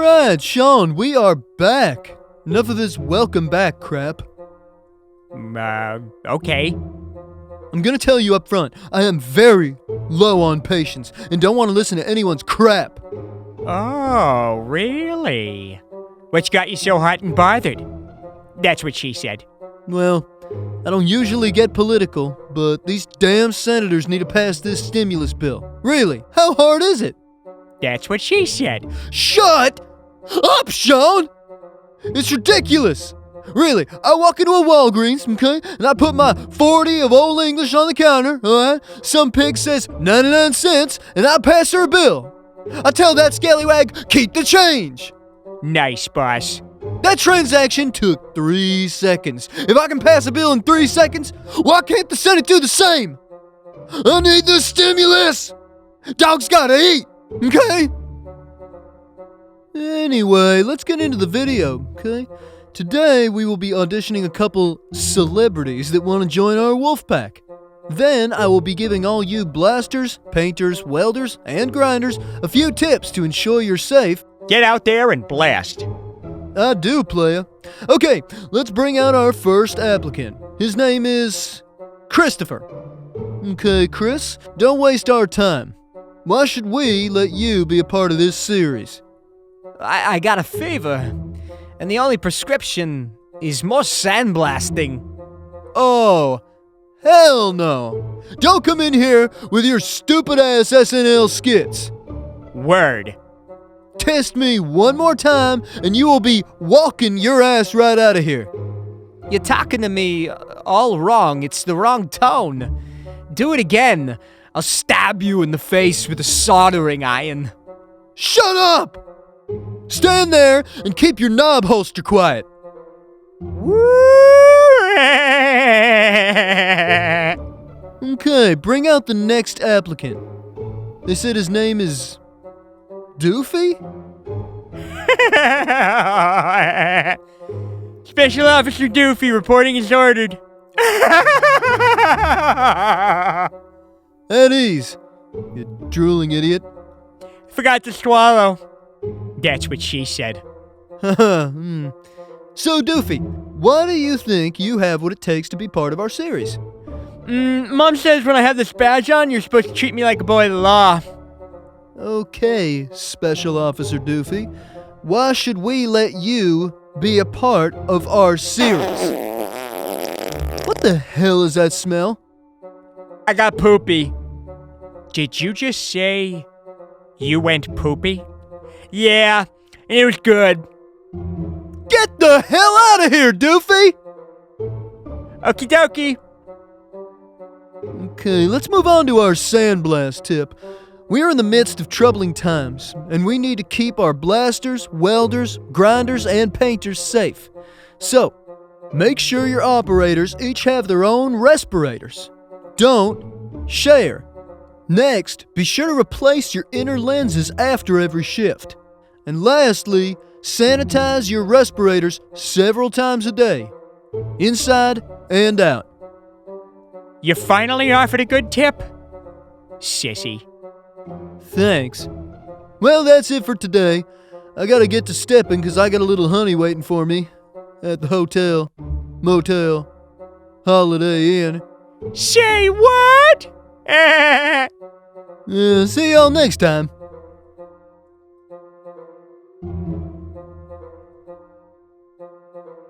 Alright, Sean, we are back. Enough of this welcome back crap. Okay. I'm gonna tell you up front, I am very low on patience and don't want to listen to anyone's crap. Oh, really? What's got you so hot and bothered? That's what she said. Well, I don't usually get political, but these damn senators need to pass this stimulus bill. Really, how hard is it? That's what she said. Shut up, Sean! It's ridiculous! Really, I walk into a Walgreens, okay, and I put my 40 of Old English on the counter, alright? Some pig says 99 cents, and I pass her a bill. I tell that scallywag, keep the change! Nice, boss. That transaction took 3 seconds. If I can pass a bill in 3 seconds, why can't the Senate do the same? I need the stimulus! Dogs gotta eat, okay? Anyway, let's get into the video, okay? Today, we will be auditioning a couple celebrities that want to join our wolf pack. Then, I will be giving all you blasters, painters, welders, and grinders a few tips to ensure you're safe. Get out there and blast. I do, playa. Okay, let's bring out our first applicant. His name is Christopher. Okay, Chris, don't waste our time. Why should we let you be a part of this series? I got a fever, and the only prescription is more sandblasting. Oh, hell no. Don't come in here with your stupid-ass SNL skits. Word. Test me one more time, and you will be walking your ass right out of here. You're talking to me all wrong. It's the wrong tone. Do it again. I'll stab you in the face with a soldering iron. Shut up! Stand there and keep your knob holster quiet. Okay, bring out the next applicant. They said his name is Doofy? Special Officer Doofy reporting as ordered. At ease, you drooling idiot. Forgot to swallow. That's what she said. So, Doofy, why do you think you have what it takes to be part of our series? Mom says when I have this badge on, you're supposed to treat me like a boy of the law. Okay, Special Officer Doofy, why should we let you be a part of our series? What the hell is that smell? I got poopy. Did you just say you went poopy? Yeah, and it was good. Get the hell out of here, Doofy! Okie dokie. Okay, let's move on to our sandblast tip. We are in the midst of troubling times, and we need to keep our blasters, welders, grinders, and painters safe. So, make sure your operators each have their own respirators. Don't share. Next, be sure to replace your inner lenses after every shift. And lastly, sanitize your respirators several times a day, inside and out. You finally offered a good tip? Sissy. Thanks. Well, that's it for today. I gotta get to stepping because I got a little honey waiting for me at the hotel, motel, Holiday Inn. Say what? See y'all next time.